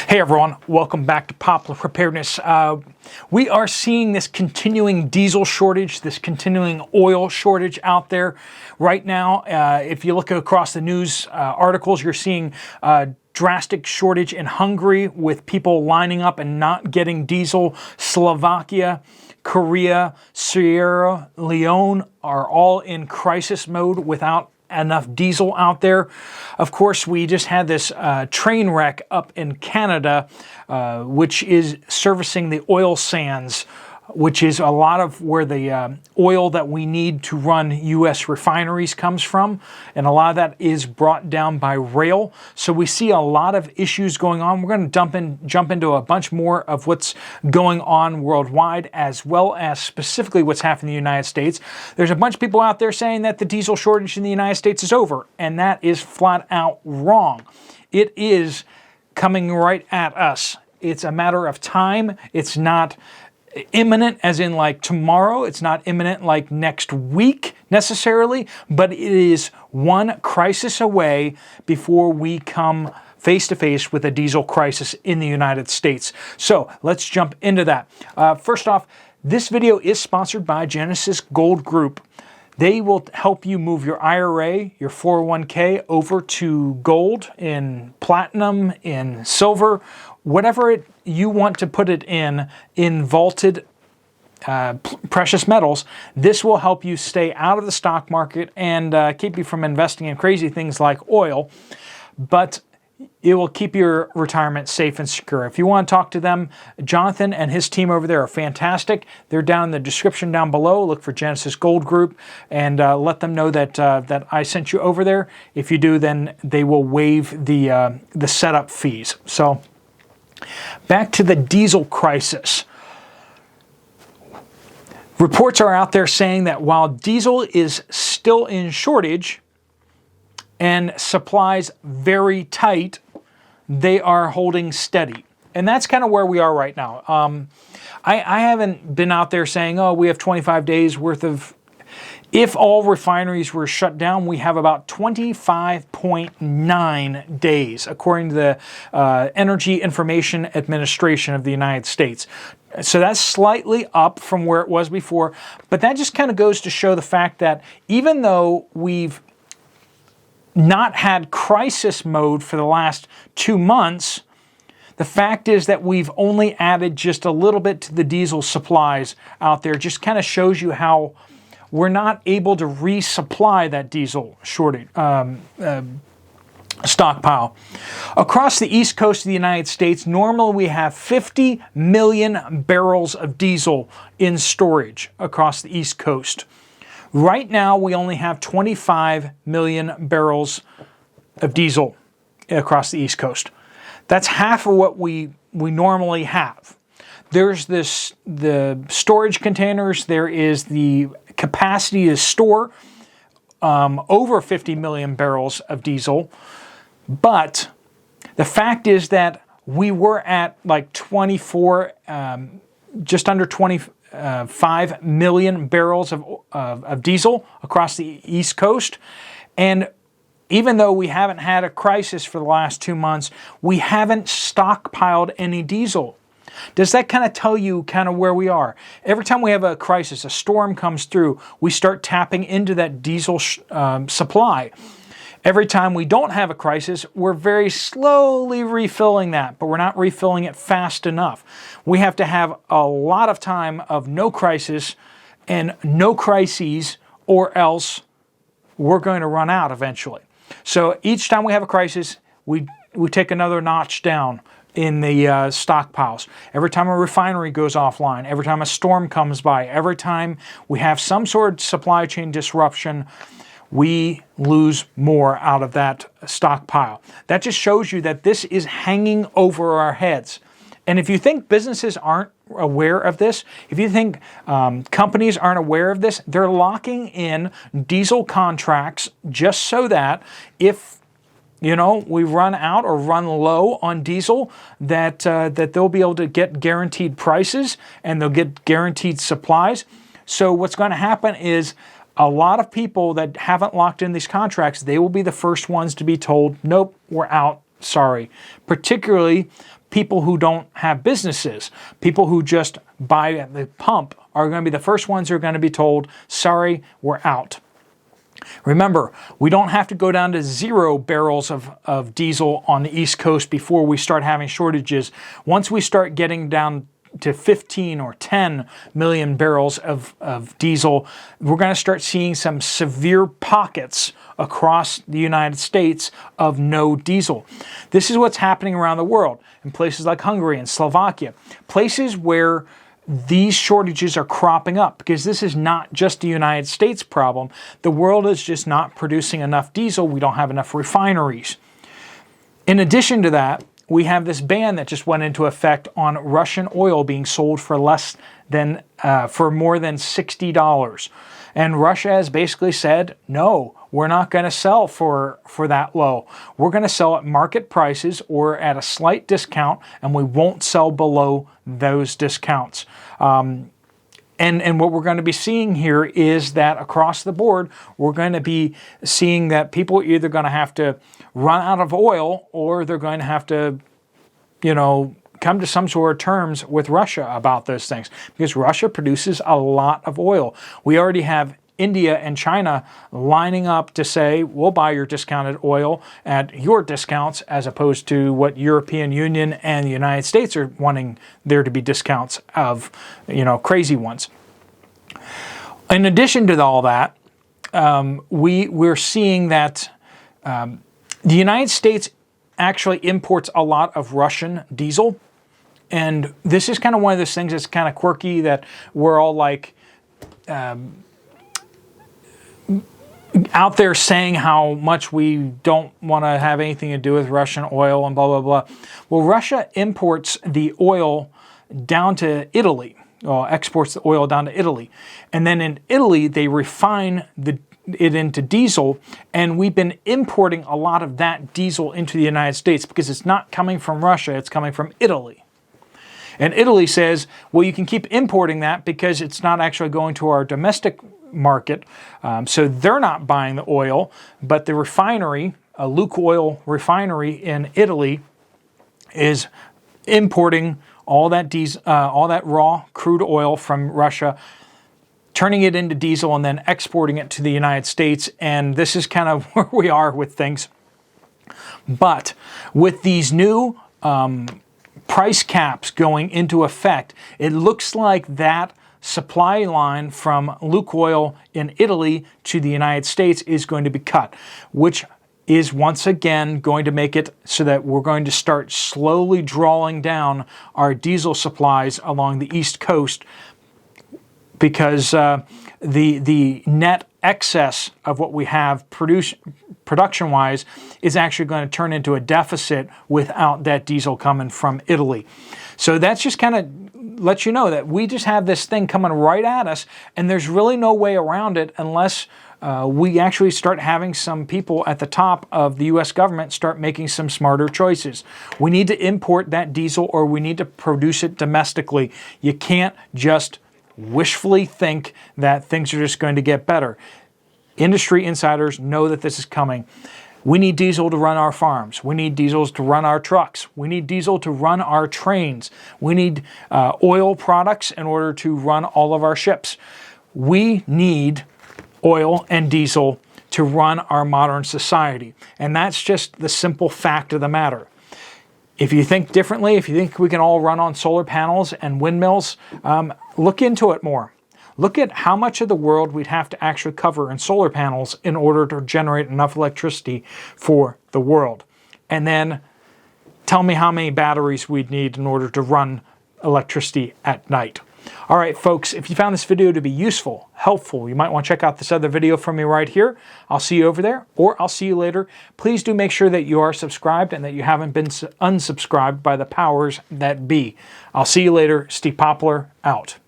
Hey everyone, welcome back to Poplar Preparedness. We are seeing this continuing diesel shortage, this continuing oil shortage out there right now. If you look across the news articles, you're seeing drastic shortage in Hungary with people lining up and not getting diesel. Slovakia, Korea, Sierra Leone are all in crisis mode without enough diesel out there. Of course, we just had this train wreck up in Canada, which is servicing the oil sands, which is a lot of where the oil that we need to run U.S. refineries comes from. And a lot of that is brought down by rail. So we see a lot of issues going on. We're going to jump into a bunch more of what's going on worldwide, as well as specifically what's happening in the United States. There's a bunch of people out there saying that the diesel shortage in the United States is over, and that is flat out wrong. It is coming right at us. It's a matter of time. It's not imminent as in like tomorrow. It's not imminent like next week necessarily, but it is one crisis away before we come face to face with a diesel crisis in the United States. So let's jump into that. First off, this video is sponsored by Genesis Gold Group. They will help you move your IRA, your 401k over to gold, in platinum, in silver, whatever you want to put it in vaulted precious metals. This will help you stay out of the stock market and keep you from investing in crazy things like oil, but it will keep your retirement safe and secure. If you want to talk to them, Jonathan and his team over there are fantastic. They're down in the description down below. Look for Genesis Gold Group and let them know that that I sent you over there. If you do, then they will waive the setup fees. So back to the diesel crisis. Reports are out there saying that while diesel is still in shortage and supplies very tight, they are holding steady. And that's kind of where we are right now. I haven't been out there saying, oh, we have 25 days worth of... If all refineries were shut down, we have about 25.9 days, according to the Energy Information Administration of the United States. So that's slightly up from where it was before, but that just kind of goes to show the fact that even though we've not had crisis mode for the last 2 months, the fact is that we've only added just a little bit to the diesel supplies out there. Just kind of shows you how we're not able to resupply that diesel shortage stockpile. Across the east coast of the United States, normally we have 50 million barrels of diesel in storage across the east coast. Right now, we only have 25 million barrels of diesel across the East Coast. That's half of what we normally have. There's the storage containers. There is the capacity to store over 50 million barrels of diesel. But the fact is that we were at like 24, just under 25 million barrels of diesel across the East Coast. And even though we haven't had a crisis for the last 2 months, we haven't stockpiled any diesel. Does that kind of tell you kind of where we are? Every time we have a crisis, a storm comes through, we start tapping into that diesel supply. Every time we don't have a crisis, we're very slowly refilling that, but we're not refilling it fast enough. We have to have a lot of time of no crisis and no crises, or else we're going to run out eventually. So each time we have a crisis, we take another notch down in the stockpiles. Every time a refinery goes offline, every time a storm comes by, every time we have some sort of supply chain disruption, we lose more out of that stockpile. That just shows you that this is hanging over our heads. And if you think businesses aren't aware of this, if you think companies aren't aware of this, they're locking in diesel contracts just so that if we run out or run low on diesel, that they'll be able to get guaranteed prices and they'll get guaranteed supplies. So what's going to happen is a lot of people that haven't locked in these contracts, they will be the first ones to be told, nope, we're out, sorry. Particularly people who don't have businesses, people who just buy at the pump, are going to be the first ones who are going to be told, sorry, we're out. Remember, we don't have to go down to 0 barrels of diesel on the East Coast before we start having shortages. Once we start getting down to 15 or 10 million barrels of diesel, we're going to start seeing some severe pockets across the United States of no diesel. This is what's happening around the world in places like Hungary and Slovakia, places where these shortages are cropping up, because this is not just a United States problem. The world is just not producing enough diesel. We don't have enough refineries. In addition to that, we have this ban that just went into effect on Russian oil being sold for for more than $60. And Russia has basically said, no, we're not going to sell for that low. We're going to sell at market prices or at a slight discount, and we won't sell below those discounts. And what we're going to be seeing here is that across the board, we're going to be seeing that people are either going to have to run out of oil, or they're going to have to, come to some sort of terms with Russia about those things, because Russia produces a lot of oil. We already have India and China lining up to say, we'll buy your discounted oil at your discounts, as opposed to what European Union and the United States are wanting there to be discounts of, crazy ones. In addition to all that, we're seeing that the United States actually imports a lot of Russian diesel. And this is kind of one of those things that's kind of quirky, that we're all like out there saying how much we don't want to have anything to do with Russian oil and blah, blah, blah. Well, Russia imports the oil down to Italy, or exports the oil down to Italy. And then in Italy, they refine it into diesel, and we've been importing a lot of that diesel into the United States because it's not coming from Russia, it's coming from Italy. And Italy says, well, you can keep importing that because it's not actually going to our domestic market. So they're not buying the oil, but the refinery, a Lukoil refinery in Italy, is importing all that raw crude oil from Russia, turning it into diesel, and then exporting it to the United States. And this is kind of where we are with things. But with these new price caps going into effect, it looks like that supply line from Lukoil in Italy to the United States is going to be cut, which is once again going to make it so that we're going to start slowly drawing down our diesel supplies along the East Coast, because the net excess of what we have production-wise is actually going to turn into a deficit without that diesel coming from Italy. So that's just kind of lets you know that we just have this thing coming right at us, and there's really no way around it unless we actually start having some people at the top of the U.S. government start making some smarter choices. We need to import that diesel, or we need to produce it domestically. You can't just wishfully think that things are just going to get better. Industry insiders know that this is coming. We need diesel to run our farms. We need diesels to run our trucks. We need diesel to run our trains. We need oil products in order to run all of our ships. We need oil and diesel to run our modern society. And that's just the simple fact of the matter. If you think differently, if you think we can all run on solar panels and windmills, look into it more. Look at how much of the world we'd have to actually cover in solar panels in order to generate enough electricity for the world. And then tell me how many batteries we'd need in order to run electricity at night. All right, folks, if you found this video to be useful, helpful, you might want to check out this other video from me right here. I'll see you over there, or I'll see you later. Please do make sure that you are subscribed and that you haven't been unsubscribed by the powers that be. I'll see you later. Steve Poplar, out.